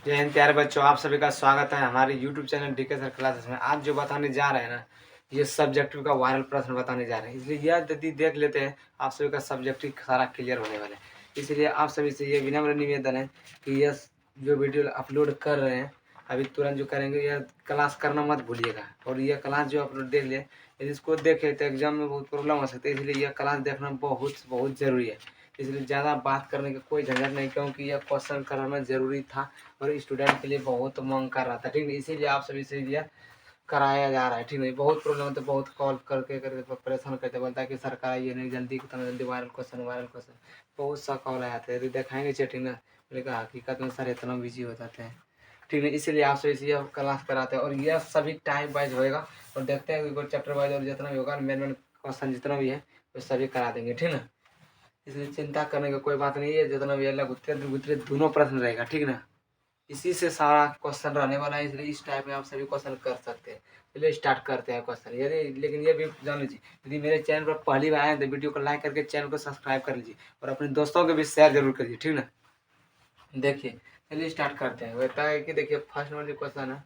जय हिंद प्यारे बच्चों, आप सभी का स्वागत है हमारे YouTube channel DK sir classes में। आज जो बताने जा रहे हैं ना, ये सब्जेक्टिव का वायरल प्रश्न बताने जा रहे हैं, इसलिए यह यदि देख लेते हैं आप सभी का सब्जेक्टिव सारा क्लियर होने वाला है। इसलिए आप सभी से ये विनम्र निवेदन है कि यह जो वीडियो अपलोड कर रहे हैं अभी तुरंत जो करेंगे, यह क्लास करना मत भूलिएगा। और यह क्लास जो अपलोड देख ले, यदि इसको देखे तो एग्जाम में बहुत प्रॉब्लम हो सकती है, इसलिए यह क्लास देखना बहुत बहुत ज़रूरी है। इसलिए ज़्यादा बात करने का कोई झंझट नहीं, क्योंकि यह क्वेश्चन कराना ज़रूरी था और स्टूडेंट के लिए बहुत मांग कर रहा था, ठीक है। इसीलिए आप सभी से यह कराया जा रहा है, ठीक है। बहुत प्रॉब्लम होता है, बहुत कॉल करके करके परेशान करते, बोलता है कि सरकार ये नहीं जल्दी कितना जल्दी वायरल क्वेश्चन बहुत सा कॉल आया था। यदि दिखाएंगे चैटिंग में, मैंने कहा हकीकत में सर इतना बिजी हो जाते हैं, ठीक है। इसीलिए आप सभी से यह क्लास कराते हैं और यह सभी टाइम वाइज होएगा और देखते हैं चैप्टर वाइज और जितना भी होगा मेन क्वेश्चन जितना भी है वो सभी करा देंगे, ठीक ना। इसलिए चिंता करने का कोई बात नहीं है, जितना भी अलग गुत्रे दोनों प्रश्न रहेगा, ठीक ना। इसी से सारा क्वेश्चन रहने वाला है, इसलिए इस टाइप में आप सभी क्वेश्चन कर सकते हैं। चलिए स्टार्ट करते हैं क्वेश्चन। यदि लेकिन ये भी जान लीजिए, यदि मेरे चैनल पर पहली बार आए तो वीडियो को लाइक करके चैनल को सब्सक्राइब कर लीजिए और अपने दोस्तों को भी शेयर जरूर करिए, ठीक ना। देखिए चलिए स्टार्ट करते हैं। होता है कि देखिए फर्स्ट नंबर जो क्वेश्चन है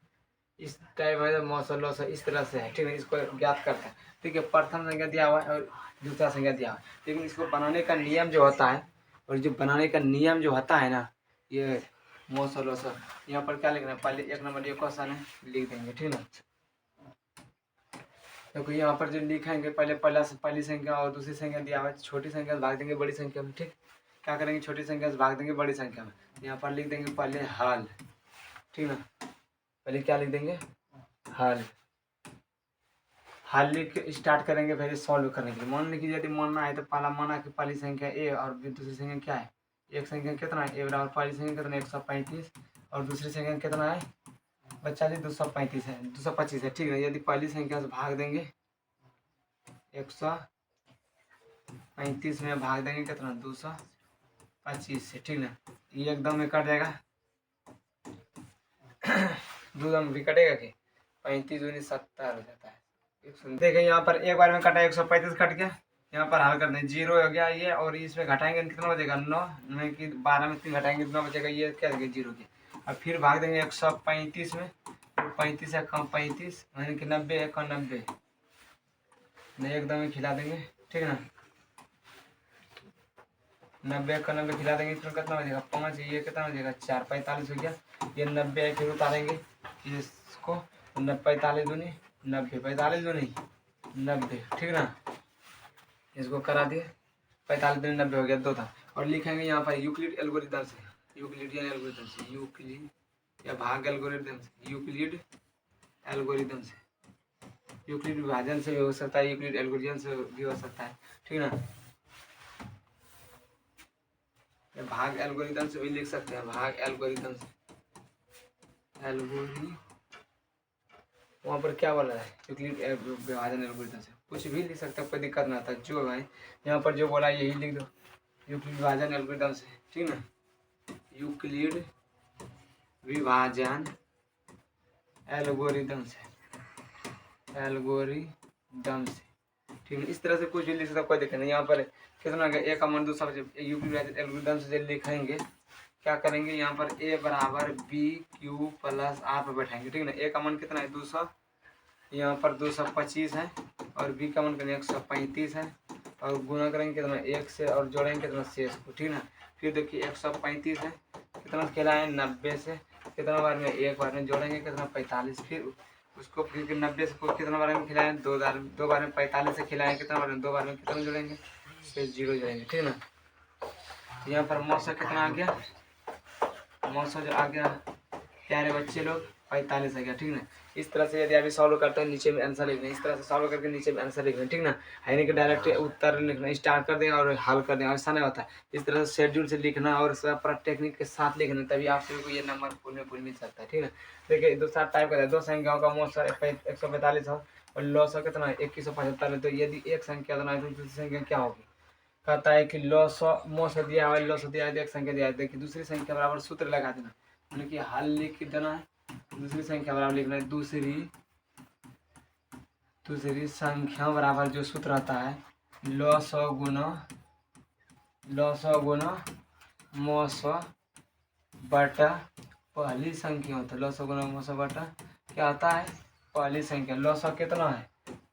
इस टाइप है, मौसम लॉस इस तरह से है, ठीक है। इसको ज्ञात करते हैं, ठीक है। प्रथम संख्या दिया हुआ है और दूसरा संख्या दिया हुआ है, लेकिन इसको बनाने का नियम जो होता है और जो बनाने का नियम जो होता है ना, ये मौसम लॉस यहाँ पर क्या लिखना है, पहले एक नंबर ये क्वेश्चन है लिख देंगे, ठीक ना। क्योंकि यहाँ पर जो लिखेंगे पहली संख्या और दूसरी संख्या दिया हुआ है, छोटी संख्या से भाग देंगे बड़ी संख्या में, ठीक। क्या करेंगे, छोटी संख्या से भाग देंगे बड़ी संख्या में। यहाँ पर लिख देंगे पहले हल, ठीक ना। पहले क्या लिख देंगे, हल। हल लिख के स्टार्ट करेंगे फिर सॉल्व करने के लिए। मान लीजिए यदि मानना है तो पहला माना कि पहली संख्या ए और दूसरी संख्या क्या है, एक संख्या कितना है ए बराबर पहली संख्या कितना है 135 और दूसरी संख्या कितना है बच्चा जी 235 है, 225 है, ठीक है। यदि पहली संख्या से भाग देंगे 135 में भाग देंगे कितना 225 से, ठीक ना। ये एकदम में कट जाएगा, दो दम भी कटेगा कि 35 दूनी 70 हो जाता है। देखिए यहाँ पर एक बार में कटा 135 कट गया, यहाँ पर हल कर दें 0 हो गया ये, और इसमें घटाएंगे कितना बचेगा 9 में कि 12 में 3 घटाएंगे कितना बचेगा, ये क्या देंगे 0 के। अब फिर भाग देंगे 135 में, 35 है कम 35 यानी कि 90 है कम 90 नहीं एकदम ही खिला देंगे, ठीक है ना। 90 का 90 खिला देंगे, इसमें कितना बचेगा 5, ये कितना बचेगा 4, 45 हो गया। ये 90 है, फिर उतारेंगे इसको 45 दूनी 90, 45 दूनी 90, ठीक ना। इसको करा दिए 45 दूनी 90 हो गया, 2 था। और लिखेंगे यहाँ पर यूक्लिड एल्गोरिथम से, यूक्लिडियन एल्गोरिथम से, यूक्लिड या भाग एल्गोरिथम से, यूक्लिड एल्गोरिथम से, यूक्लिड विभाजन से भी हो सकता है, यूक्लिड एल्गोरिथम से भी हो सकता है, ठीक ना। भाग एल्गोरिथम से भी लिख सकते हैं, भाग एल्गोरिथम से, एल्गोरिथम वहाँ पर क्या बोला है यूक्लिड विभाजन एल्गोरिथम से, कुछ भी लिख सकते हैं, कोई दिक्कत ना आता। जो है यहाँ पर जो बोला यही लिख दो, यूक्लिड विभाजन एल्गोरिथम से, ठीक ना। यूक्लिड विभाजन एल्गोरिथम से, एल्गोरिथम से, ठीक है। इस तरह से कुछ भी लिख सकता, कोई दिक्कत नहीं। यहाँ पर कितना एक अमन दूसरा यूक्लिड एल्गोरिथम से लिखेंगे, क्या करेंगे यहाँ पर a बराबर बी क्यू प्लस आर पर बैठाएंगे, ठीक है ना। a का मान कितना है 200, यहाँ पर 225 है और b का मान करेंगे 135 है और गुना करेंगे कितना 1 से और जोड़ेंगे कितना शेष को, ठीक ना। फिर देखिए 135 है कितना खेला है 90 से, कितना बार में एक बार में जोड़ेंगे कितना 45, फिर उसको फिर 90 से कितना बार में खिलाएं 2 बार में 45 से खिलाएं कितना बार में 2 बार में कितना जोड़ेंगे फिर 0 जोड़ेंगे, ठीक ना। यहाँ पर मौसा कितना आ गया, मौसम जो आ गया प्यारे बच्चे लोग 45 आ गया, ठीक ना। इस तरह से यदि अभी सॉल्व करते हैं नीचे में आंसर लिखना, इस तरह से सॉल्व करके नीचे में आंसर लिखना, ठीक ना। है नहीं कि डायरेक्ट उत्तर लिखना स्टार्ट कर दें और हल कर दें, ऐसा नहीं होता है। इस तरह से शेड्यूल से लिखना और पूरा टेक्निक के साथ लिखना, तभी आप सभी को ये नंबर फुल में फुल मिल सकता है, ठीक है। देखिए दूसरा टाइप करते हैं, दो संख्याओं का मौसम 145 हो और लॉस कितना है 2175 है, तो यदि एक संख्या है तो दूसरी संख्या क्या होगी। कहता है कि लॉस दिया हुआ लॉस दिया है, एक संख्या दिया है, देखिए दूसरी संख्या बराबर सूत्र लगा देना, यानी कि हल लिख देना है, दूसरी संख्या बराबर लिखना है दूसरी संख्या बराबर जो सूत्र आता है लॉस गुना मौस बटा पहली संख्या होता है। लॉसो गुना मौसो बटा क्या आता है, पहली संख्या। लॉसो कितना है,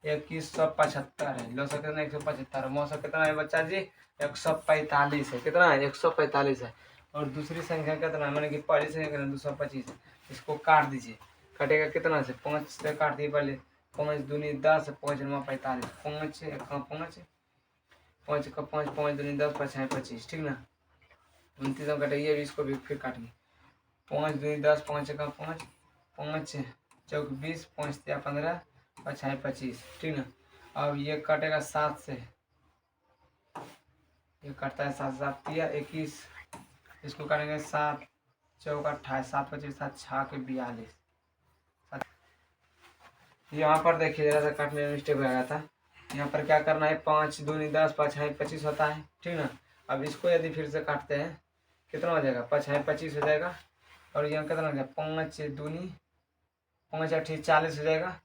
2175 है। लॉसो कितना, 175। मौसो कितना है बच्चा जी, 145 है। कितना है, 145 है। और दूसरी संख्या कितना है, मैंने कि पहली संख्या कितना, 225 है। इसको काट दीजिए, कटेगा कितना से, 5 से काट दिए पहले। 5 दूनी 10, 5 9 45, 5 एक 5, 5 का 5, 5 दूनी 10, 5 है 25, ठीक ना। 29 में कटेगी, अभी इसको भी फिर काटिए। 5 दूनी 10, 5 का 5, 5 चौक 20, 5 या 15, 5 है 25, ठीक ना। अब ये कटेगा 7 से, ये कटता है 7, 7 या 21, इसको काटेंगे 7 चौक 28, 7 25, 7 6 के 42। यहाँ पर देखिए जरा सा काटने में मिस्टेक हो गया था। यहाँ पर क्या करना है, 5 दूनी 10, 5 है 25 होता है, ठीक ना। अब इसको यदि फिर से काटते हैं, कितना हो जाएगा, 5 है 25 हो जाएगा। और यहाँ कितना हो जाएगा, 5 दूनी 5 8 40 हो जाएगा,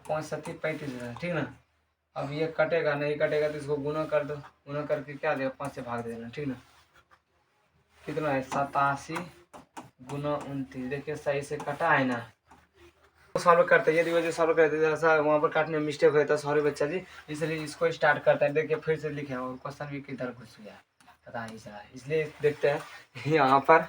5 7 35 हो जाएगा, ठीक ना। अब ये कटेगा, नहीं कटेगा तो इसको गुना कर दो, गुना करके क्या देगा, 5 से भाग देना, ठीक ना। कितना है, 87 गुना 29। देखिए सही से कटा है ना। सॉल्व करते हैं, यदि वजह सॉल्व करते जरा सा वहाँ पर काटने में मिस्टेक होता है, सॉरी बच्चा जी। इसलिए इसको स्टार्ट करते हैं। देखिए फिर से लिखे और क्वेश्चन भी किधर घुस गया पता नहीं चला, इसलिए देखते हैं। यहाँ पर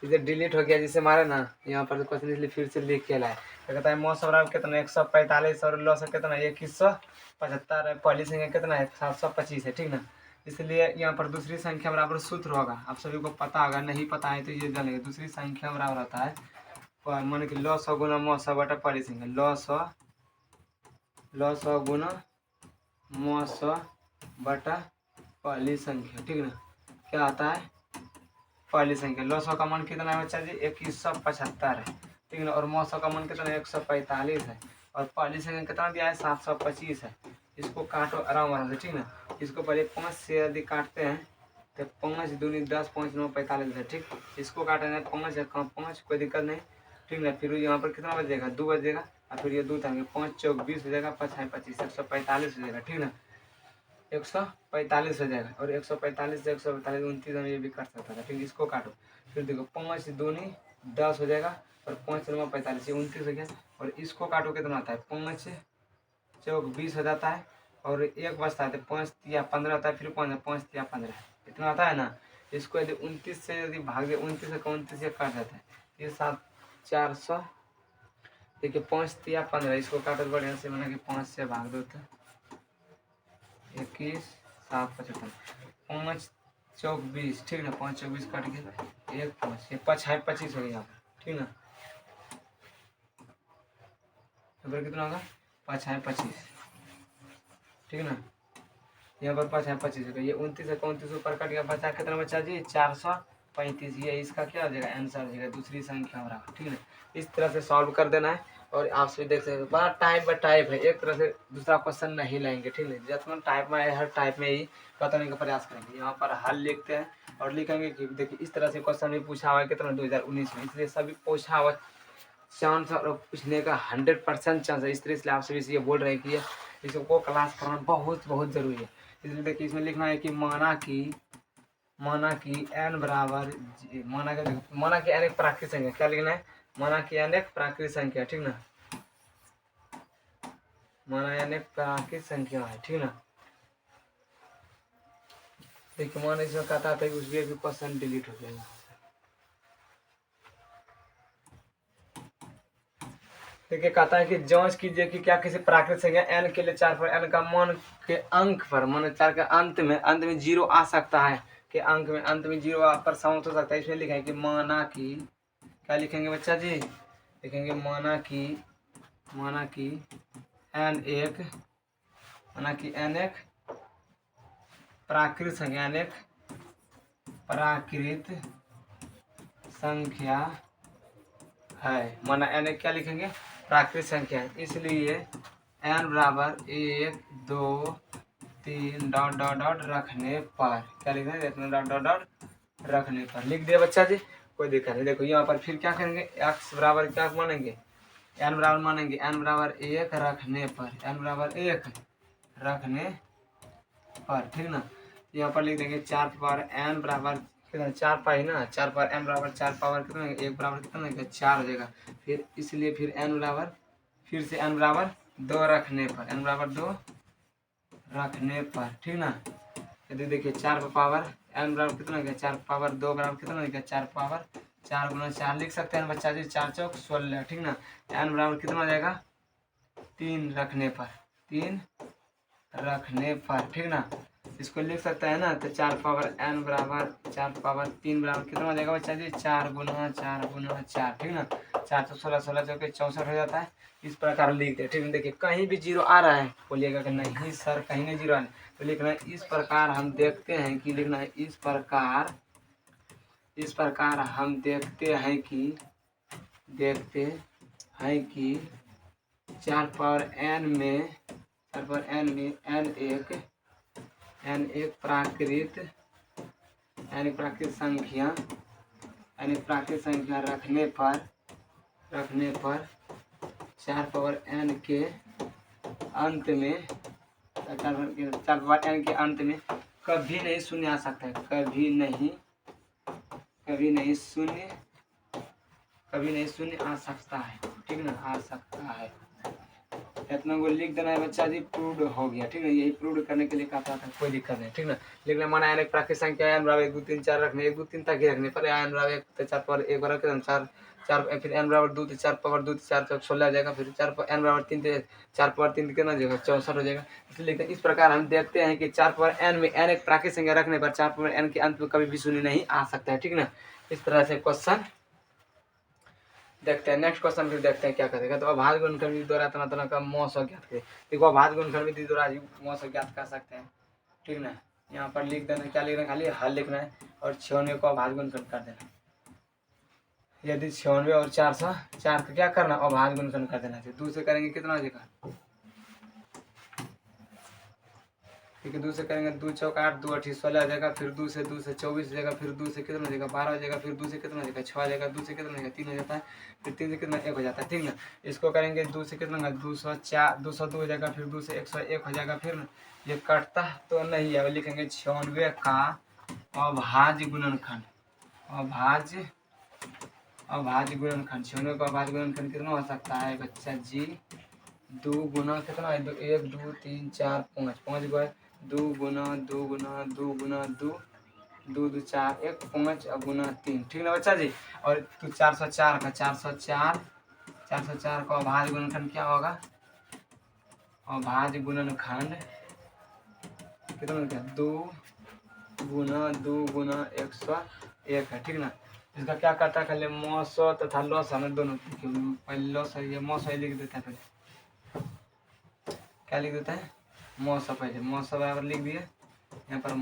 इधर डिलीट हो गया जिससे मारे ना, यहाँ पर क्वेश्चन इसलिए फिर से लिख के लाए। तो कहता है मौसम बराबर कितना, 145 और लॉस कितना, 2175 है। पहली संख्या कितना है, 725 है, ठीक ना। इसलिए यहाँ पर दूसरी संख्या बराबर सूत्र होगा, आप सभी को पता होगा, नहीं पता है तो ये जानेंगे। दूसरी संख्या बराबर होता है मान कि 100 गुना मौसा बटा पहली संख्या, 100 गुना मौसा बटा पहली संख्या, ठीक ना। क्या आता है, पहली संख्या। 100 का मान कितना है बच्चा जी, 2175 है, ठीक ना। और मौसा का मान कितना है, 145 है। और पहली संख्या कितना दिया है, 725 है। इसको काटो आराम आराम से, ठीक ना। इसको पहले 5 से यदि काटते हैं तो 5 दूनी 10, 5 9 45 है, ठीक। इसको काटेंगे 5 1 5, कोई दिक्कत नहीं, ठीक ना। फिर यहाँ पर कितना बचेगा, 2 बचेगा, और फिर ये 2 था 5 चौक 20 हो जाएगा, 5 है 25, 145 हो जाएगा, ठीक ना। 145 हो जाएगा। और 145 से 145 29 में ये भी कर सकता था, ठीक। इसको काटो, फिर देखो 5 दूनी 10 हो जाएगा, और 5 9 45, ये 29 हो गया। और इसको काटो कितना आता है, 5 चौक 20 हो जाता है, और एक बचता है तो 5 या 15 होता है, फिर 5 या 15 इतना आता है ना। इसको यदि 29 से यदि भाग दे, 29 का 29 ये काट जाता है, ये 7 400। देखिए 5 या 15, इसको काटो बढ़िया से, मैंने कि 5 से भाग दो तो 21 7 55, 5 चौक 20, ठीक ना। 5 चौक 20 काट के 1 5, ये 5 है 25 हो गया यहाँ पर, ठीक ना। यहाँ पर कितना होगा, 5 है 25, ठीक ना। यहाँ पर 5 है 25 हो गया। ये 29 है 29 ऊपर कट गया, बचा कितना बच्चा जी, 435। ये इसका क्या हो जाएगा, आंसर हो जाएगा दूसरी संख्या बराबर, ठीक है। इस तरह से सॉल्व कर देना है। और आप सभी देख सकते हैं बड़ा टाइप बाय टाइप है, एक तरह से दूसरा क्वेश्चन नहीं लाएंगे, ठीक है। जितना टाइप में है हर टाइप में ही बताने का प्रयास करेंगे। यहाँ पर हल लिखते हैं और लिखेंगे कि देखिए इस तरह से क्वेश्चन भी पूछा हुआ है कितना, 2019 में, इसलिए सभी पूछा हुआ चांस और पूछने का 100% चांस है। इस तरह से आप सभी से ये बोल रहे हैं कि इसको क्लास करना बहुत बहुत जरूरी है। इसलिए देखिए इसमें लिखना है कि माना कि n बराबर, माना कि n एक प्राकृतिक संख्या, क्या लिखना है, माना कि n एक प्राकृतिक संख्या, ठीक ना। माना n एक प्राकृतिक संख्या है, ठीक ना। देखिए माना इसमें कहता था कि उसके भी क्वेश्चन डिलीट हो जाएगा। देखिए कहता है कि जांच कीजिए कि क्या किसी प्राकृतिक संख्या n के लिए 4 पर n का मान के अंक पर, मान 4 के अंत में 0 आ सकता है, के अंक में अंत में 0 पर समाप्त हो सकता है। इसमें लिखा है कि माना कि, क्या लिखेंगे बच्चा जी, लिखेंगे माना कि n एक प्राकृत संख्या है। माना n एक क्या लिखेंगे, प्राकृतिक संख्या है। इसलिए n बराबर 1 2 3 डॉट डॉट डॉट रखने पर, क्या लिखेंगे, डॉट डॉट डॉट रखने पर लिख दिया बच्चा जी, कोई दिक्कत नहीं। देखो यहाँ पर फिर क्या करेंगे, x बराबर क्या मानेंगे, n बराबर मानेंगे, n बराबर 1 रखने पर, n बराबर 1 रखने पर, ठीक ना। यहाँ पर लिख देंगे 4 पर n बराबर कितना 4 पाई ना, 4 पावर n बराबर 4 पावर कितना, 1 बराबर कितना है 4 हो जाएगा। फिर इसलिए फिर n बराबर, फिर से n बराबर 2 रखने पर, n बराबर 2 रखने पर, ठीक ना। यदि देखिए 4 पावर n बराबर कितना हो गया, 4 पावर 2 बराबर कितना हो गया, 4 पावर 4 गुना 4 लिख सकते हैं बच्चा जी, 4 चौक 16, ठीक ना। n बराबर कितना हो जाएगा 3 रखने पर, 3 रखने पर, ठीक ना। इसको लिख सकता है ना, तो 4 पावर n बराबर 4 पावर 3 बराबर कितना हो जाएगा बच्चा जी, 4 गुना 4 गुना 4, ठीक ना। 4 तो 16, 16 चौके 64 हो जाता है। इस प्रकार लिख दे, ठीक है। देखिए कहीं भी जीरो आ रहा है, बोलिएगा कि नहीं सर कहीं नहीं जीरो आ रहा है, तो लिखना है इस प्रकार। हम देखते हैं कि लिखना है इस प्रकार, इस प्रकार हम देखते हैं कि 4 पावर n में, 4 पावर n में n एक प्राकृत संख्या, प्राकृत संख्या रखने पर 4 पावर n के अंत में, 4 पावर n के अंत में कभी नहीं शून्य आ सकता है, कभी नहीं शून्य आ सकता है, ठीक ना, आ सकता है। इतना को लिख देना है बच्चा जी, प्रूव हो गया, ठीक है। यही प्रूव करने के लिए कहा था, कोई दिक्कत नहीं, ठीक ना। लिखना माना एक प्राकृतिक संख्या n बराबर 1 2 3 4 रखने, 1 2 3 तक ही रखने पर n बराबर 1 तो 4 पावर 1 बराबर 4 4, फिर n बराबर 2 तो 4 पावर 2 तो 4 चौक 16 हो जाएगा। फिर 4 n बराबर 3 तो 4 पावर 3 कितना हो जाएगा 64 हो जाएगा। इसलिए लिखते हैं इस प्रकार हम देखते हैं कि 4 पावर n में n एक प्राकृतिक संख्या रखने पर 4 पावर n के अंत में कभी भी शून्य नहीं आ सकता है, ठीक ना। इस तरह से क्वेश्चन देखते हैं। नेक्स्ट क्वेश्चन फिर देखते हैं क्या करेगा। तो अभाज्य गुणनखंड द्वारा तरह का मौसम ज्ञात करें। देखो अभाज्य गुणनखंड भी द्वारा मौसम ज्ञात कर सकते हैं, ठीक ना। यहाँ पर लिख देना, क्या लिखना है, खाली हल लिखना है और 96 को अभाज्य गुणनखंड कर देना। यदि 96 और 404 का क्या करना, अभाज्य गुणनखंड कर देना है। 2 से करेंगे कितना हो जाएगा, ठीक है। 2 से करेंगे 2 चौक 8, 2 8 16 हो जाएगा। फिर 2 से 24 हो जाएगा। फिर 2 से कितना हो जाएगा 12 हो जाएगा। फिर 2 से कितना हो जाएगा 6 हो जाएगा। 2 से कितना हो जाएगा 3 हो जाता है। फिर 3 से कितना 1 हो जाता है, ठीक ना। इसको करेंगे 2 से कितना होगा 204 202 हो जाएगा। फिर 2 से 101 हो जाएगा। फिर ये कटता तो नहीं है, लिखेंगे 96 का अभाज्य गुणनखंड, अभाज्य गुणनखंड 96 का अभाज्य गुणनखंड कितना हो सकता है बच्चा जी, 2 गुना कितना है 1 2 3 4 5 5 गो 2 गुना 2 गुना 2 गुना 2 2 2 4 1 5 और गुना 3, ठीक ना बच्चा जी। और 404 का 404 का अभाज्य गुणनखंड क्या होगा, अभाज्य गुणनखंड कितना हो गया 2 गुना 101 है, ठीक ना। इसका क्या करता है, खाली मौसम तथा लॉस हमें दोनों, पहले लॉस है, ये मौसम लिख देता है। पहले क्या लिख देता है, मौसम, पहले मौसम बराबर लिख दिए यहाँ पर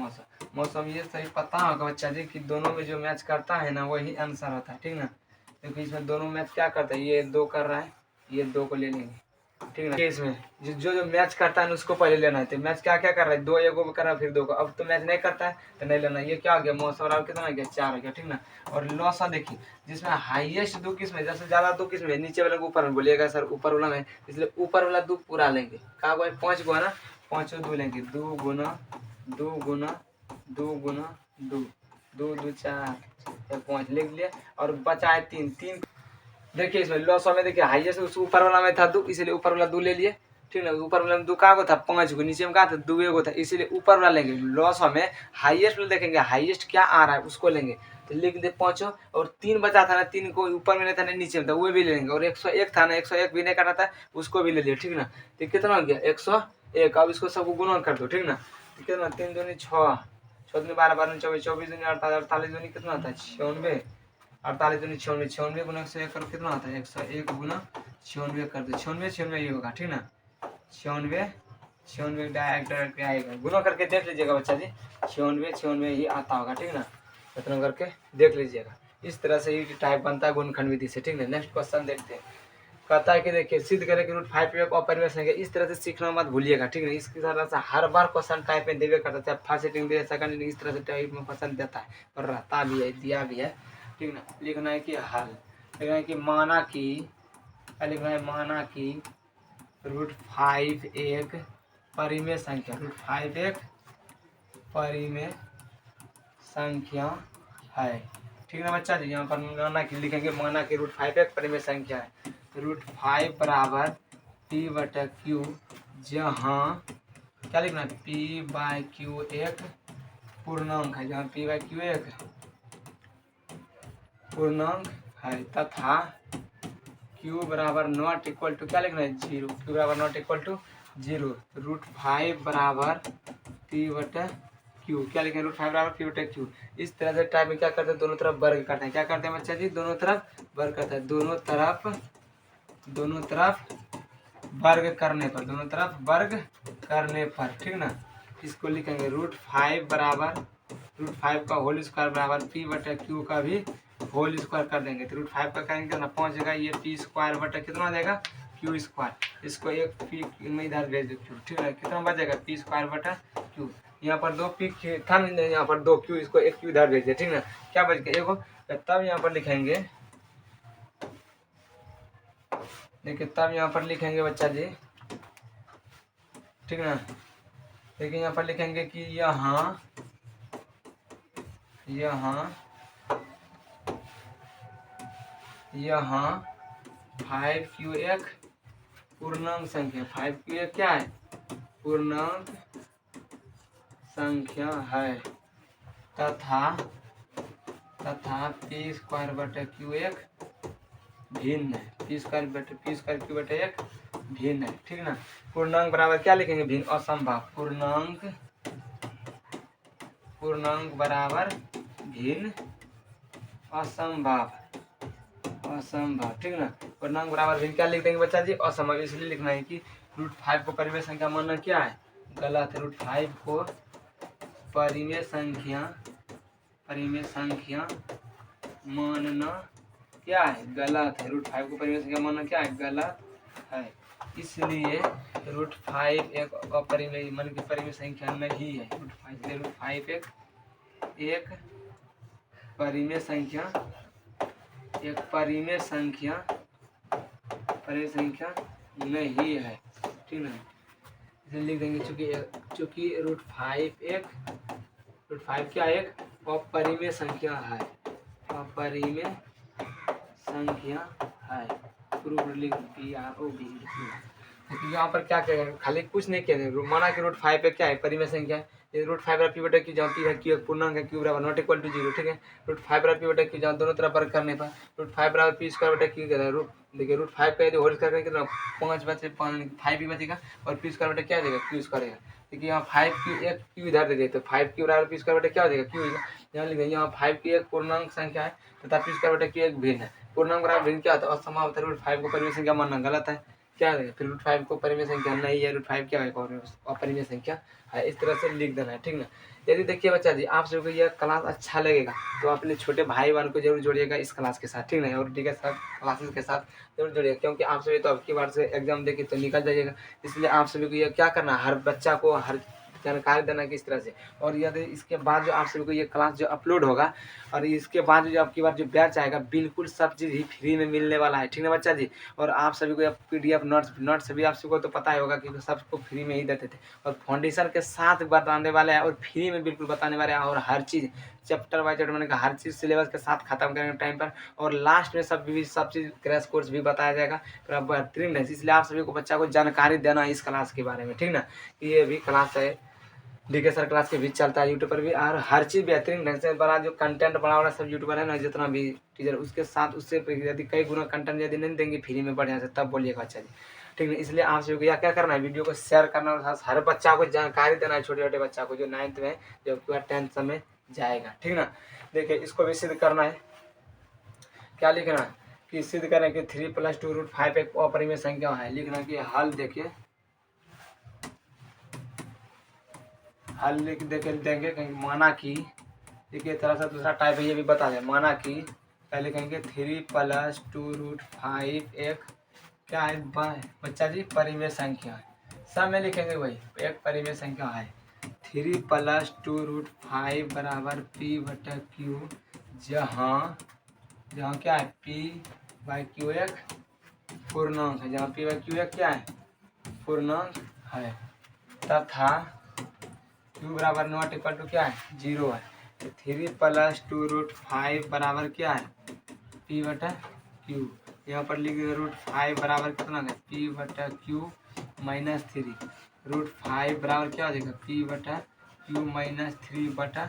मौसम। ये सही पता होगा बच्चा जी कि दोनों में जो मैच करता है ना वही आंसर होता है, ठीक ना। क्योंकि इसमें दोनों मैच क्या करता है, ये 2 कर रहा है, ये 2 को ले लेंगे, ठीक ना। इसमें जो मैच करता है उसको पहले लेना है। तो मैच क्या क्या कर रहा है, 2 एगो कर रहा है, फिर 2 को। अब तो मैच नहीं करता है तो नहीं लेना। ये क्या हो गया, मौसम बराबर कितना हो गया 4 हो गया, ठीक ना। और लॉस देखिए, जिसमें हाईएस्ट 2 किस में, जैसे ज्यादा 2 किस में, नीचे वाले को ऊपर में बोलिएगा सर ऊपर वाला में, इसलिए ऊपर वाला 2 पूरा लेंगे। कहा 5 गो है ना, 5 2 लेंगे, 2 गुना 2 गुना 2 गुना 2 2 2 4 5 लिख लिया। और बचा है 3। देखिए इसमें लॉस में देखिए हाईएस्ट उस ऊपर वाला में था 2, इसलिए ऊपर वाला 2 ले लिए, ठीक ना। ऊपर वाला में 2 कहाँ को था 5 को, नीचे में कहा था 2 एगो था, इसीलिए ऊपर वाला लेंगे। लॉस में हाईएस्ट में देखेंगे, हाईएस्ट क्या आ रहा है उसको लेंगे। तो लिख दे 5 और 3 बचा था ना, 3 को ऊपर में नहीं था ना नीचे में था, वो भी ले लेंगे। और 101 था ना, 101 भी नहीं काटा था, उसको भी ले लिया, ठीक ना। तो कितना हो गया 101। अब इसको सबको गुणन कर दो, ठीक ना। तो कितना 3 दूनी 6 6 दूनी 12 12 24 24 दूनी 48 48 दूनी कितना होता है 96 48 दूनी 96 96 गुना 101 करो कितना आता है 101 गुना 96 कर दो 96 ये होगा, ठीक ना। 96 डायरेक्ट आएगा, गुना करके देख लीजिएगा बच्चा जी, 96 ही आता होगा, ठीक ना। इतना करके देख लीजिएगा। इस तरह से ये टाइप बनता है गुणनखंड विधि से, ठीक है। नेक्स्ट क्वेश्चन देखते हैं। कहता है कि देखिए सिद्ध करें कि √5 एक अपरिमेय संख्या। इस तरह से सीखना मत भूलिएगा, ठीक है। इसकी तरह से हर बार क्वेश्चन टाइप में देवे करता है, फर्स्ट सेटिंग दे सेकंड सेटिंग, इस तरह से टाइप में क्वेश्चन देता है और रहता भी है, दिया भी है, ठीक ना। लिखना है कि हल, लिखना है कि माना कि √5 एक परिमेय संख्या, √5 एक परिमेय संख्या है। ठीक है बच्चा जी। यहाँ पर माना कि लिखेंगे, माना कि √5 एक परिमेय संख्या है। √5 बराबर P बटा Q, जहाँ क्या लिखना है, P/Q एक पूर्णांक है, जहाँ P/Q एक पूर्णांक है तथा Q बराबर नॉट इक्वल टू क्या लिखना है, 0। Q बराबर नॉट इक्वल टू 0। √5 बराबर P बटा Q, क्या लिखें, √5 बराबर P बटा Q। इस तरह से टाइप में क्या करते हैं, दोनों तरफ वर्ग करते हैं। क्या करते हैं बच्चा जी, दोनों तरफ वर्ग करते हैं। दोनों तरफ वर्ग करने पर, दोनों तरफ वर्ग करने पर, ठीक ना। इसको लिखेंगे √5 बराबर √5 का होल स्क्वायर बराबर P बटा Q का भी होल स्क्वायर कर देंगे। तो √5 का करेंगे कितना, पहुंचेगा ये P स्क्वायर बटा कितना आ जाएगा, Q स्क्वायर। इसको एक P में इधर भेज दो Q, ठीक है। कितना बच जाएगा, P स्क्वायर बटा Q। यहाँ पर 2 P था, यहाँ पर 2 Q, इसको एक Q इधर भेज दे, ठीक ना। क्या बच गया, एगो। तब यहाँ पर लिखेंगे, देखिए तब यहाँ पर लिखेंगे बच्चा जी, ठीक ना। देखिए यहाँ पर लिखेंगे कि यहाँ 5Q एक पूर्णांक संख्या, 5Q एक क्या है, पूर्णांक संख्या है तथा P स्क्वायर बटा Q एक भिन्न है। P स्क्वायर Q बटा एक भिन्न है, ठीक ना। पूर्णांक बराबर क्या लिखेंगे, भिन्न असंभव। पूर्णांक बराबर भिन्न असंभव, ठीक ना। पूर्णांक बराबर भिन्न क्या लिख देंगे बच्चा जी, असंभव। इसलिए लिखना है कि √5 को परिमेय संख्या मानना क्या है, गलत है। √5 को परिमेय संख्या मानना क्या है, गलत है। √5 को परिमेय संख्या मानना क्या है, गलत है। इसलिए √5 एक अपरिमेय मान की परिमेय संख्या नहीं है। √5 एक परिमेय संख्या नहीं है, ठीक है। इसे लिख देंगे, चूंकि √5 क्या एक अपरिमेय संख्या है, प्रूफ लिख PROV। यहाँ पर क्या कहेंगे, खाली कुछ नहीं कहेंगे, माना कि √5 पे क्या है, परिमेय संख्या है। √5 P बटा Q, जहाँ P है Q एक पूर्णांक है, Q बराबर नॉट इक्वल टू 0, ठीक है। √5 बराबर P बटा Q, जहाँ दोनों तरफ वर्ग करने पर √5 बराबर P स्क्वायर बटा Q कह रहा है। देखिए √5 का यदि होल स्क्वायर करेंगे कितना, 5 बचे, 5 भी बचेगा और P स्क्वायर बटा क्या देगा, Q स्क्वायर है। देखिए यहाँ 5Q एक Q इधर दे देते, तो 5Q बराबर P स्क्वायर बटा क्या हो जाएगा, Q। यहाँ लिखेंगे, यहाँ 5Q एक पूर्णांक संख्या है तथा P स्क्वायर बटा Q एक भिन्न है। पूर्णांक बराबर भिन्न क्या होता है, असंभव होता है। √5 को परिमेय संख्या मानना गलत है। क्या है, फिर √5 को परिमेय संख्या नहीं है, √5 क्या है, अपरिमेय संख्या है। इस तरह से लिख देना है, ठीक ना। यदि देखिए बच्चा जी, आप सबको यह क्लास अच्छा लगेगा तो आप अपने छोटे भाई बहन को जरूर जोड़िएगा इस क्लास के साथ, ठीक ना। और ठीक है, सब क्लासेस के साथ जरूर जोड़िएगा, क्योंकि आप सभी तो अब की बार से एग्जाम देके तो निकल जाइएगा। इसलिए आप सभी को यह क्या करना है, हर बच्चा को हर जानकारी देना किस तरह से। और यदि इसके बाद जो आप सभी को ये क्लास जो अपलोड होगा और इसके बाद जो आपकी बार जो बैच आएगा, बिल्कुल सब चीज़ ही फ्री में मिलने वाला है, ठीक है बच्चा जी। और आप सभी को PDF नोट्स भी आप सबको तो पता ही होगा कि सबको फ्री में ही देते थे, और फाउंडेशन के साथ बताने वाले हैं और फ्री में बिल्कुल बताने वाले हैं। और हर चीज़ चैप्टर बाय चैप्टर मैंने कहा, हर चीज़ सिलेबस के साथ खत्म करेंगे टाइम पर। और लास्ट में सब चीज़ क्रैश कोर्स भी बताया जाएगा, पूरा बेहतरीन है। इसलिए आप सभी को बच्चा को जानकारी देना है इस क्लास के बारे में, ठीक ना। ये भी क्लास है, DK सर क्लास के भी चलता है यूट्यूब पर भी, और हर चीज़ बेहतरीन ढंग से बना, जो कंटेंट बना वाला सब यूट्यूबर है ना, जितना भी टीचर, उसके साथ उससे यदि कई गुना कंटेंट यदि नहीं देंगे फ्री में बढ़िया से, तब बोलिएगा अच्छा जी, ठीक है। इसलिए आप सभी को यह क्या करना है, वीडियो को शेयर करना और हर बच्चा को जानकारी देना है, छोटे छोटे बच्चा को जो 9th में जो 10th में जाएगा, ठीक ना। देखिए इसको भी सिद्ध करना है, क्या लिखना है कि सिद्ध करें कि 3 + 2 √5 एक अपरिमेय संख्या है। लिखना कि हल देखिए, हल लिख देंगे कहीं, माना कि देखिए तरह से दूसरा टाइप है, ये भी बता दें। माना कि पहले कहेंगे 3 + 2 √5 एक क्या है बच्चा जी, परिमेय संख्या है। सब में लिखेंगे वही, एक परिमेय संख्या है। 3 + 2 √5 बराबर P बटा Q, जहाँ क्या है, P/Q एक पूर्णांक है, जहाँ P/Q एक क्या है, पूर्णांक है तथा Q बराबर नॉट इक्वल टू क्या है, 0 है। 3 प्लस 2√5 बराबर क्या है P बटा Q। यहाँ पर लिख दिया √5 बराबर कितना है P बटा Q माइनस 3। √5 बराबर क्या हो जाएगा P बटा Q माइनस 3 बटा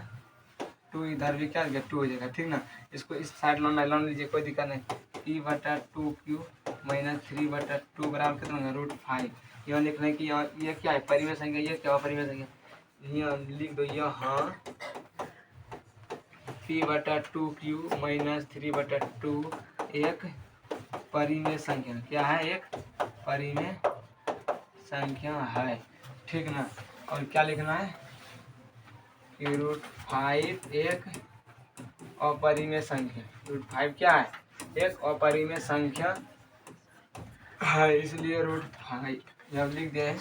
2। इधर भी क्या हो जाएगा 2 हो जाएगा, ठीक ना। इसको इस साइड लॉन लीजिए, कोई दिक्कत नहीं। P बटा 2Q माइनस 3 बटा 2 बराबर कितना है √5। यहाँ लिखना है कि यहाँ ये क्या है परिमेय संख्या, ये क्या परिमेय संख्या, यहाँ लिख दो यहाँ P बटा 2Q माइनस 3 बटा 2 एक परिमेय संख्या, क्या है एक परिमेय संख्या है, ठीक ना। और क्या लिखना है कि √5 एक अपरिमेय संख्या, √5 क्या है एक अपरिमेय संख्या है, इसलिए √5 जब लिख दिया है।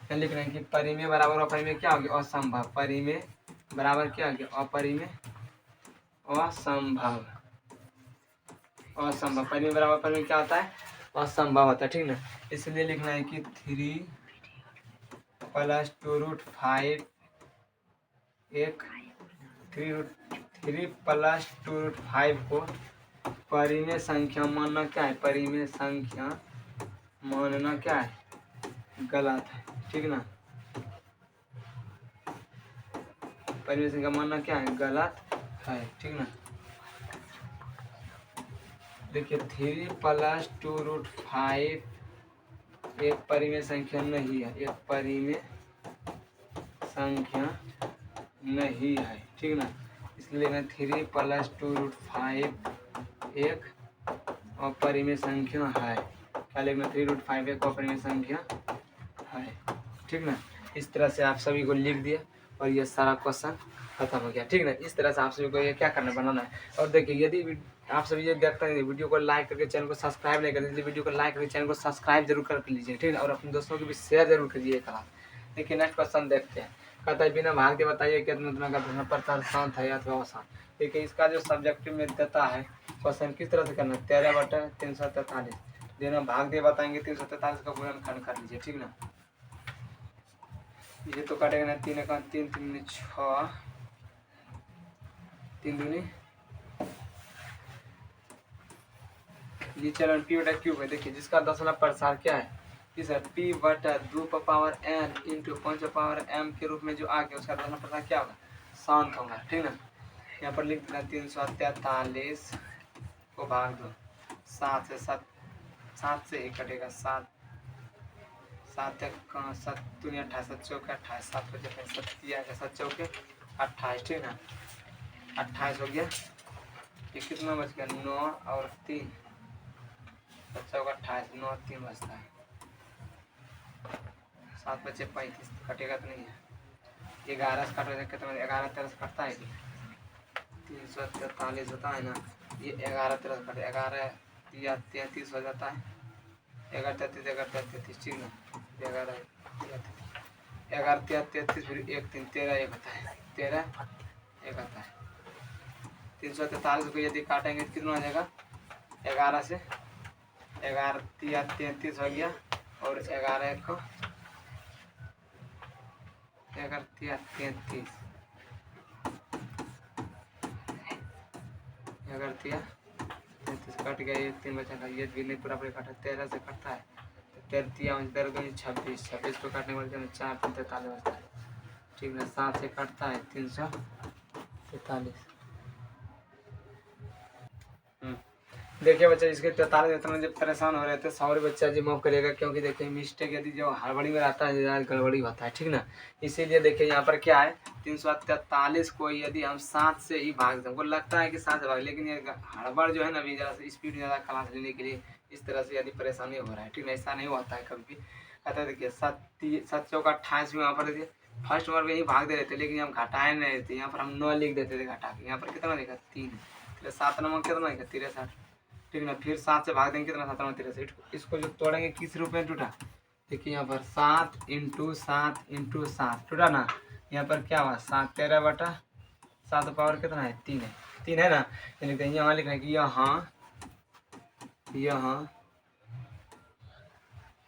क्या लिखना है कि परिमेय बराबर अपरिमेय क्या हो गया असंभव, परिमेय बराबर क्या हो गया अपरिमेय असंभव, असंभव परिमेय बराबर परिमेय क्या होता है असंभव होता है, ठीक ना। इसलिए लिखना है कि 3 प्लस 2√5 एक 3 प्लस 2√5 को परिमेय संख्या मानना क्या है, परिमेय संख्या मानना क्या है गलत है, ठीक ना। परिमेय संख्या मानना क्या है गलत है, ठीक ना। देखिए 3 प्लस 2√5 एक परिमेय संख्या नहीं है, एक परिमेय संख्या नहीं है, ठीक ना। इसलिए मैं 3 प्लस 2√5 एक अपरिमेय संख्या है, क्या लिखना 3√5 एक अपरिमेय संख्या है, ठीक ना। इस तरह से आप सभी को लिख दिया और ये सारा क्वेश्चन खत्म हो गया, ठीक ना। इस तरह से आप सभी को ये क्या करना बनाना है। और देखिए यदि आप सभी ये देखते हैं वीडियो को लाइक करके चैनल को सब्सक्राइब नहीं करते, वीडियो को लाइक करके चैनल को सब्सक्राइब जरूर कर लीजिए, ठीक है। और अपने दोस्तों को भी शेयर जरूर कीजिए क्लास। देखिए नेक्स्ट क्वेश्चन देखते हैं। कहता है बिना भाग के बताइए कितना तरह का प्रश्न प्रचार शांत है अथवा अशांत। देखिए इसका जो सब्जेक्टिव में देता है क्वेश्चन किस तरह से करना है 13 बटा 343 बिना भाग दे बताएंगे 343 का गुणनखंड कर लीजिए, ठीक ना। ये तो काटेगा ना 3 का 3 3 6 3 दूनी ये चलन P बटा Q है। देखिए जिसका दशमलव प्रसार क्या है इस P बटा 2 power n into 5 power m के रूप में जो आ गया उसका दशमलव प्रसार क्या होगा शांत होगा, ठीक ना। यहाँ पर लिख देना 343 को भाग दो 7 से 7 से ही कटेगा 7 7 7 दूनी 28 7 चौके 28 7 बजे 7 चौके 28, ठीक ना। 28 हो गया, ये कितना बच गया 9 और 3 बच्चा होगा 28 9 3 बचता है 7 बचे 35 कटेगा तो नहीं है 11 से कटेगा कितना 11 13 से कटता है कि 343 होता है ना। ये 11 13 से कटे 11 या 33 हो जाता है 11 33 ठीक ना 11 33 फिर 1 3 13 1 होता है 13 1 आता है 343 को यदि काटेंगे तो कितना हो जाएगा 11 से 11 33 हो गया और 11 को 11 33 11 33 कट गया 1 3 बचा ये भी नहीं पूरा पूरा काटा 13 से कटता है तो 13 26 26 को काटने वाले 4 3 43 बचता है, ठीक है। 7 से कटता है 343। देखिए बच्चा इसके 43 में जब परेशान हो रहे थे सारे बच्चा जी माफ करिएगा क्योंकि देखिए मिस्टेक यदि जो हड़बड़ी में रहता है ज़्यादा गड़बड़ी होता है, ठीक ना। इसीलिए देखिए यहाँ पर क्या है 343 को यदि हम 7 से ही भाग दें हमको लगता है कि 7 से भाग, लेकिन ये हड़बड़ जो है ना अभी ज़रा स्पीड ज़्यादा क्लास लेने के लिए इस तरह से यदि परेशानी हो रहा है, ठीक है। ऐसा नहीं होता है कभी भी कहता है देखिए 7 चौका 28 में यहाँ पर देखिए फर्स्ट बार में ही भाग दे रहे थे लेकिन हम घटाए नहीं थे, यहाँ पर हम 9 लिख देते थे घटा के। यहाँ पर कितना देखा 3 7 नंबर कितना देखा 63, ठीक ना। फिर 7 से भाग देंगे कितना 7 नंबर 63, इसको जो तोड़ेंगे किस रूप में टूटा देखिए यहाँ पर 7 × 7 × 7 टूटा ना। यहाँ पर क्या हुआ 7 13 बटा 7 पावर कितना है 3 है ना। यानी यहाँ लिखना है कि यहाँ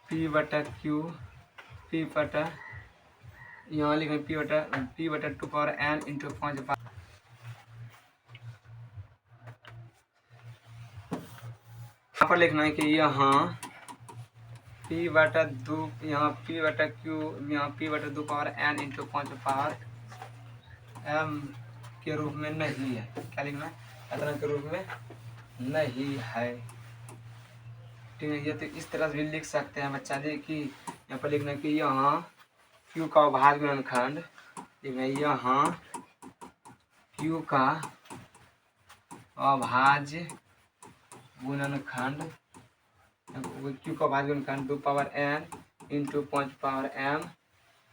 P बटा Q P बटा यहाँ लिखेंगे पी बटा 2 पावर एन इंटू 5 यहाँ पर लिखना है कि यहाँ पी बटा 2, यहाँ पी बटा क्यू, यहाँ पी बटा 2 power N into 5 power M के रूप में नहीं है। क्या लिखना है? अतरंग के रूप में नहीं है। ठीक है, ये तो इस तरह से भी लिख सकते हैं बच्चा जी कि यहाँ पर लिखना है कि यहाँ क्यू का अभाज्य गुणनखंड, लिखना है यहाँ क्यू का अभाज्य गुणनखंड, क्यू का अभाज्य गुणनखंड 2 power N into 5 power M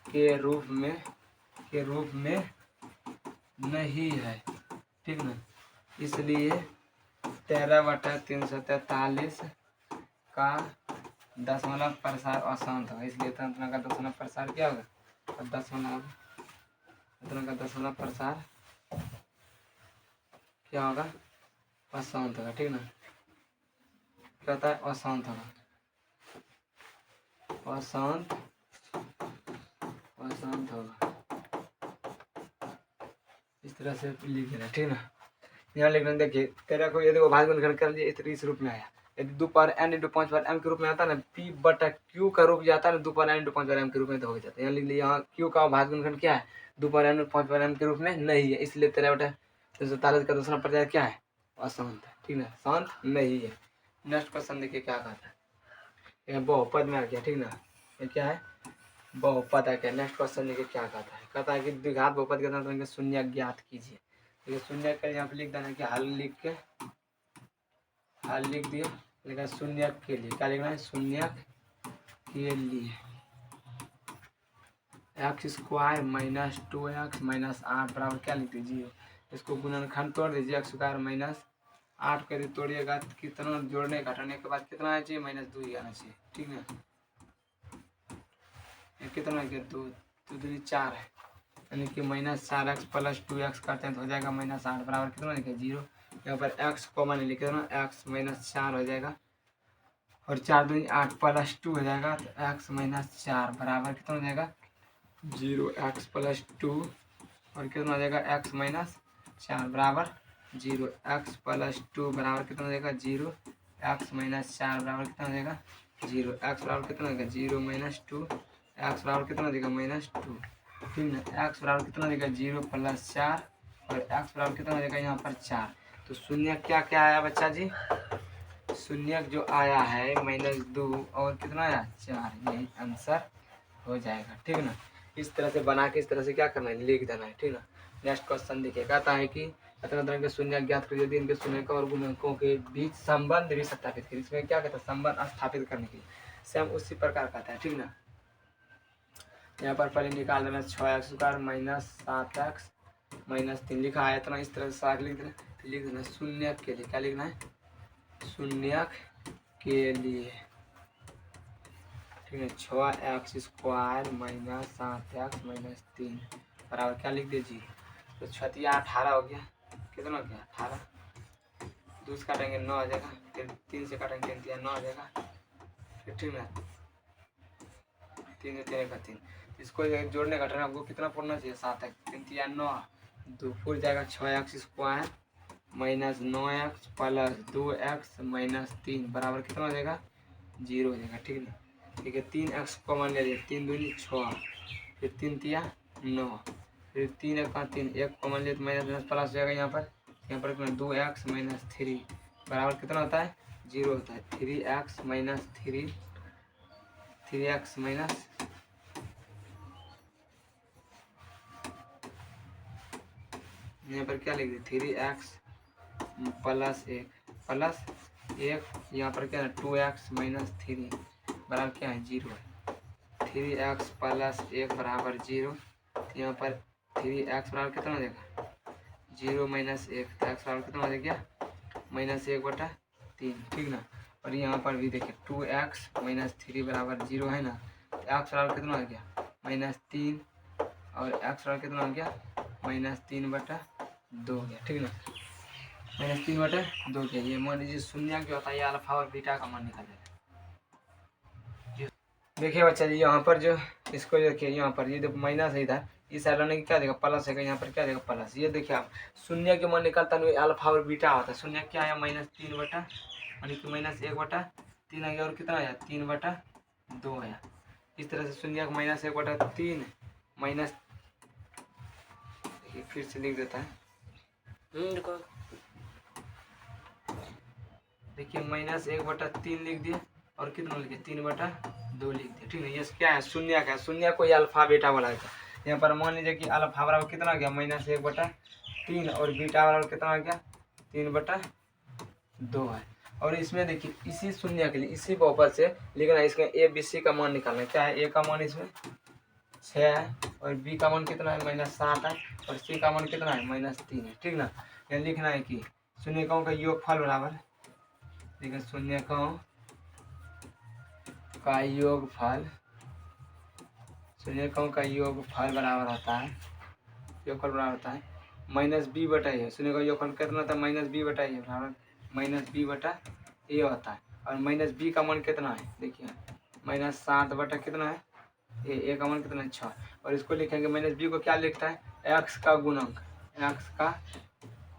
के रूप में नहीं है। ठीक ना, इसलिए 13/343 का दशमलव प्रसार अशांत होगा। इसलिए तंत्र का दशमलव प्रसार क्या होगा? दशमलव प्रसार क्या होगा? अशांत होगा। ठीक ना, क्या होता है? अशांत होगा। अशांत होगा, इस तरह से लिख देना। ठीक ना, यहाँ लिखना, देखिए 13 को यदि अभाज्य गुणनखंड कर दिया इस रूप में आया, यदि 2 power N into 5 power M के रूप में आता है ना, पी बटा क्यू का रूप जाता है ना 2 power N into 5 power M के रूप में तो हो जाता है। यहाँ लिख लिया, यहाँ क्यू का अभाज्य गुणनखंड क्या है? 2 पावर एन और 5 पावर एम के रूप में नहीं है, इसलिए 13/343 का दूसरा पर्याय क्या है? अशांत है। ठीक है, शांत नहीं है। नेक्स्ट क्वेश्चन देखिए क्या कहता है, यह बहुपद में आ गया। ठीक ना, ये क्या है? बहुपद आ गया। नेक्स्ट क्वेश्चन देखिए क्या कहता है, कहता है कि द्विघात बहुपद के तंत्र शून्य ज्ञात कीजिए। तो शून्य का यहाँ पे लिख देना कि हल लिख दिए, लेकिन शून्य के लिए क्या लिखना है? शून्य के लिए x² माइनस 2x माइनस 8 बराबर क्या लिख दीजिए? इसको गुणनखंड तोड़ दीजिए। x² माइनस 8 को यदि तोड़िएगा तो कितना जोड़ने घटाने के बाद कितना आना चाहिए? -2 ही आना चाहिए। ठीक है, कितना गया? 2 2 4 है, यानी कि -4x प्लस 2x करते हैं तो हो जाएगा -8 बराबर कितना लिखे? 0। यहाँ पर x कॉमन लिख देना, x -4 हो जाएगा और 4 2 8 प्लस 2 हो जाएगा तो x -4 बराबर कितना हो जाएगा? 0। x प्लस 2 और कितना हो जाएगा? x -4 बराबर 0। x प्लस 2 बराबर कितना हो जाएगा? 0। x -4 बराबर कितना हो जाएगा? 0। x बराबर कितना हो जाएगा? 0 - 2। x बराबर कितना देगा? -2। ठीक है, x बराबर कितना देगा? 0 + 4 और x बराबर कितना हो जाएगा? यहाँ पर 4। तो शून्य क्या क्या आया बच्चा जी? शून्य जो आया है -2 और कितना आया? 4। यही आंसर हो जाएगा। ठीक है ना, इस तरह से बना के इस तरह से क्या करना है? लिख देना है। ठीक है ना, नेक्स्ट क्वेश्चन देखिए, कहता है कि तरह के शून्य ज्ञात कर यदि इनके शून्यकों और गुणकों के बीच संबंध भी स्थापित करें। इसमें क्या कहता है? संबंध स्थापित करने के लिए सेम उसी प्रकार कहता है। ठीक है ना, यहाँ पर पहले निकाल देना 6x² माइनस 7x माइनस 3 लिखा है इतना, इस तरह से साग लिख देना। लिख देना शून्य के लिए, क्या लिखना है? शून्य के लिए। ठीक है, 6x² माइनस 7x माइनस 3 बराबर क्या लिख दीजिए? तो 6 18 हो गया, कितना हो गया? 18। 2 से काटेंगे 9 हो जाएगा, फिर 3 से काटेंगे 3 9 हो जाएगा। फिर ठीक है, 3 से 3 का 3, इसको जोड़ने घटाने आपको कितना पड़ना चाहिए? 7x 3 9 2 फुल जाएगा 6x² minus 9x plus 2x minus 3 बराबर कितना हो जाएगा? 0 हो जाएगा। ठीक है, ठीक है, 3x कॉमन ले लिया, 3 दूनी 6, फिर 3 तिया 9, फिर 3 1 3 1 कॉमन ले तो माइनस प्लस हो जाएगा। यहाँ पर 2x माइनस 3 बराबर कितना होता है? 0 होता है। 3x माइनस 3x माइनस यहाँ पर क्या लिख दिए? 3x प्लस 1 यहाँ पर क्या है? 2x माइनस 3 बराबर क्या है? 0 है। 3x प्लस 1 बराबर 0। यहाँ पर 3x बराबर कितना हो जाएगा? 0 माइनस 1, तो x बराबर कितना हो जाएगा? -1/3। ठीक ना, और यहाँ पर भी देखिए 2x माइनस 3 बराबर 0 है ना, तो x बराबर कितना हो गया? -3 और x बराबर कितना हो गया? -3/2 हो गया। ठीक ना, -3/2 के लिए मान लीजिए शून्य क्या होता है? ये अल्फा और बीटा का मान निकालेगा। देखिए बच्चा जी, यहाँ पर जो इसको देखिए, यहाँ पर ये देखो माइनस है इधर, इस साइड लाने की क्या देगा प्लस है, यहाँ पर क्या देगा प्लस। ये देखिए आप शून्य के मन निकलता है अल्फा और बीटा होता है। शून्य क्या आया -3/, यानी कि -1/3 आ गया, और कितना आया 3/2 आया। इस तरह से शून्य का -1/3 माइनस, देखिए फिर से लिख देता है, देखिए -1/3 लिख दिए, और कितना लिखे 3/2 लिख दिए। ठीक है, ये क्या है शून्य का, शून्य को अल्फा बीटा बोला जाता है। यहाँ पर मान लीजिए कि अल्फा बराबर कितना आ गया -1/3, और बीटा बराबर कितना आ गया 3/2 है। और इसमें देखिए इसी शून्य के लिए इसी बहुपद से लिखना है, इसका ए बी सी का मान निकालना है। क्या है, ए का मान इसमें 6 है, और बी का मान कितना है -7 है, और सी का मान कितना है -3 है। ठीक ना, यहाँ लिखना है कि शून्यकों का योगफल बराबर, देखिए शून्यकों का योगफल, शून्यकों का योगफल बराबर होता है, योगफल बराबर होता है -b/a। शून्य का योगफल कितना होता है -b/a बराबर -b/a होता है। और -b का मान कितना है, देखिए -7 कितना है ए का मान कितना है 6। और इसको लिखेंगे -b को क्या लिखता है x का गुणांक, x का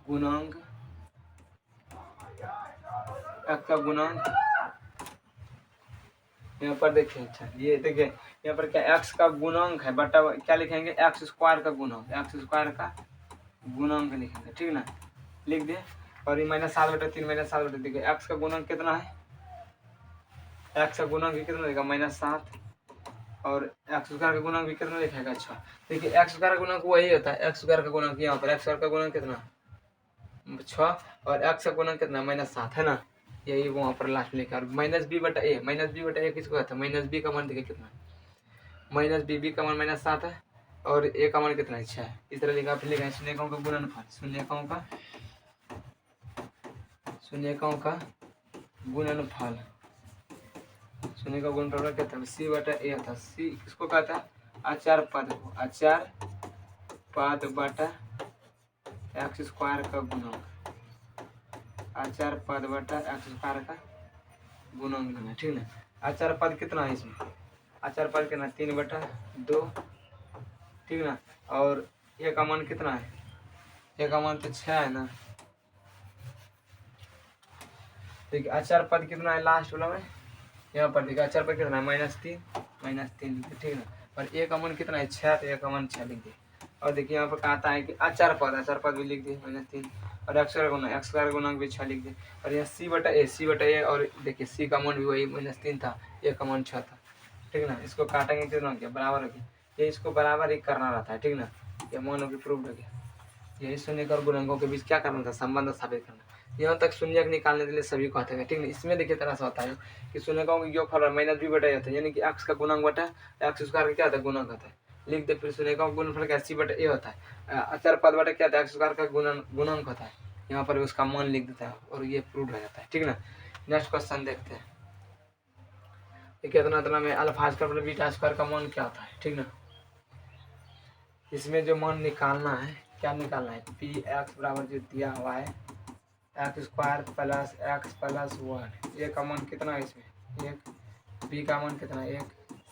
गुणांक, x का गुणांक। यहाँ पर देखिए, अच्छा ये देखिए यहाँ पर क्या x का गुणांक है बटा क्या लिखेंगे x² का गुणांक, x² का गुणांक लिखेंगे। ठीक ना, लिख दिए। और ये -7/3 -7/3, देखिए x का गुणांक कितना है, x का गुणांक भी कितना लिखा -7, और x² का गुणांक भी कितना लिखेगा 6। देखिए x² का गुणांक वही होता है, x² का गुणांक यहाँ पर x² का गुणांक कितना 6, और x का गुणांक कितना -7 है ना, यही वहाँ पर लास्ट में लिखा। और -b/a किसको कहता है, -b का मान देखिए कितना, -b का मान -7 है, और a का मान कितना है 6 है। इस तरह लिखा, फिर लिखा है शून्यकों का गुणनफल, शून्यकों का गुणनफल, शून्य का गुणनफल क्या था c/a था। c किसको कहता है, अचार पद को, अचार पद बटा x² का गुणांक, अचार पद बटा x² का गुणांक लेना। ठीक ना, अचार पद कितना है इसमें, अचार पद कितना 3/2। ठीक ना, और a का मान कितना है, a का मान तो 6 है ना। देखिए अचार पद कितना है लास्ट वाला में, यहाँ पर देखिए अचार पद कितना है -3 ठीक ना। और a का मान कितना है 6, तो a का मान 6 लिख दिए। और देखिए यहाँ पर कहता है कि अचार पद भी लिख दिए -3, और x² का गुणांक भी 6 लिख दिए। और यहाँ c/a, और देखिए c का मान भी वही -3 था, a का मान 6 था। ठीक ना, इसको काटेंगे कितना क्या बराबर होगी, ये इसको बराबर ही करना रहता है। ठीक ना, ये मान होगी प्रूव हो गया। यही शून्य और गुणांकों के बीच क्या करना था, संबंध स्थापित करना। यहाँ तक शून्य निकालने के लिए सभी को आते हैं। ठीक है, इसमें देखिए तरह से होता है कि शून्यकों का योगफल -b/a होता है, यानी कि x का गुणांक बटा x² का क्या होता है गुणांक होता है। लिख दे, फिर शून्यकों का गुणनफल क्या c/a होता है, अचर पद बटा क्या होता है x² का गुणांक होता है। यहाँ पर उसका मान लिख देता है, और ये प्रूव हो जाता है। ठीक ना, नेक्स्ट क्वेश्चन देखते हैं। इतना में अल्फा² बीटा² का मान क्या होता है। ठीक ना, इसमें जो मान निकालना है, क्या निकालना है, px बराबर जो दिया हुआ है x² + x + 1। ए का मान कितना है इसमें 1, b का मान कितना है 1,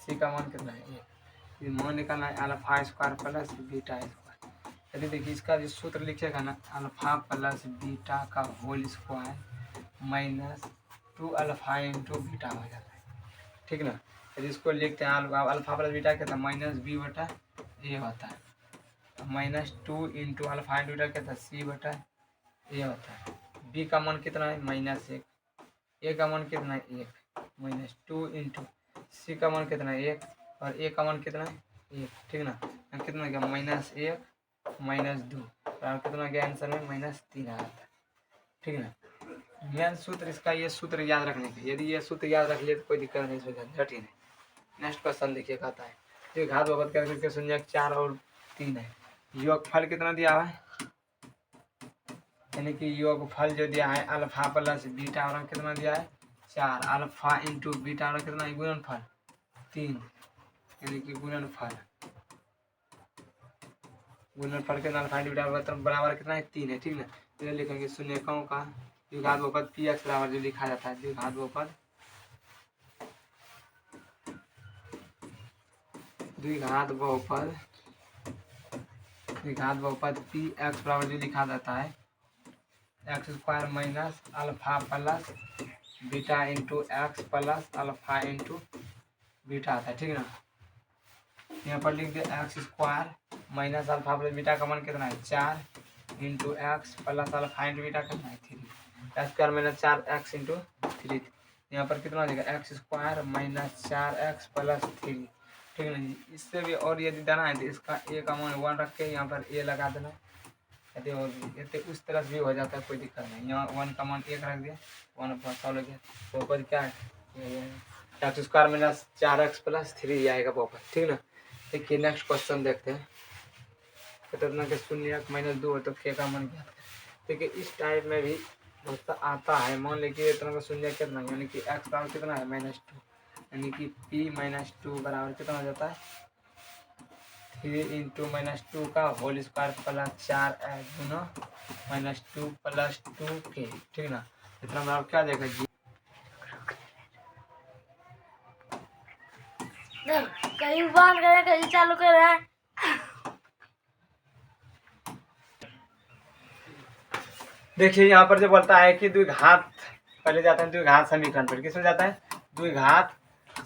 c का मान कितना है 1। ये मान निकालना है α² + β²। यदि देखिए इसका जो सूत्र लिखेगा ना, α + बीटा का होल स्क्वायर -2α × बीटा हो जाता है। ठीक ना, यदि इसको लिखते हैं α + बीटा क्या था -b/a होता है, -2 × α × बीटा क्या था c/a होता है। b का मान कितना है -1, a का मान कितना है 1, -2 × c का मान कितना है 1, और a का मान कितना है 1। ठीक ना, कितना गया -1 -2, और कितना गया आंसर में -3 आ जाता है। ठीक ना, मेन सूत्र इसका ये सूत्र याद रखने का, यदि ये सूत्र याद रख लिए तो कोई दिक्कत नहीं, इसमें झंझट ही नहीं। नेक्स्ट क्वेश्चन देखिए, कहता है जो घात बाबत करके शून्य 4 और 3 है, योगफल कितना दिया हुआ है, यानी कि योगफल जो दिया है α + बीटा और कितना दिया है 4, α × बीटा और कितना है गुणनफल 3, यानी कि गुणनफल के α × बीटा बराबर कितना है 3 है। ठीक ना, तो लिखेंगे शून्यकों का द्विघात बहुपद px बराबर जो लिखा जाता है, द्विघात बहुपद द्विघात बहुपद पी एक्स बराबर जो लिखा जाता है x square minus alpha plus beta into x plus alpha into beta आता है, ठीक है ना। यहाँ पर लिख दे x square minus alpha plus beta का मान कितना है 4 into x plus alpha into beta कितना है 3, x square minus 4x into 3। यहाँ पर कितना हो जाएगा x square minus 4x plus 3, ठीक है ना जी। इससे भी और यदि देना है तो इसका ए का मान 1 रख के यहाँ पर ए लगा देना, यदि उस तरह से भी हो जाता है, कोई दिक्कत नहीं। यहाँ 1 का मान 1 रख दिया, 1 सॉल्व हो गया। बहुपद क्या है x square minus 4x plus 3 आएगा बहुपद, ठीक ना। देखिए नेक्स्ट क्वेश्चन देखते हैं। कितना के शून्य माइनस 2 तो के का मान क्या है। देखिए इस टाइप में भी आता है। मान लीजिए इतना का शून्य कितना यानी कि एक्स बराबर कितना है -2, यानी कि p -2 बराबर कितना हो जाता है 3 इंटू -2 का होल स्क्वायर प्लस 4 गुना -2 प्लस 2 के, ठीक ना। इतना बराबर क्या देगा जी कहीं बंद करें कहीं चालू करें। देखिए यहाँ पर जो बोलता है कि द्विघात, पहले जाता है द्विघात समीकरण पर। किसमें जाता है द्विघात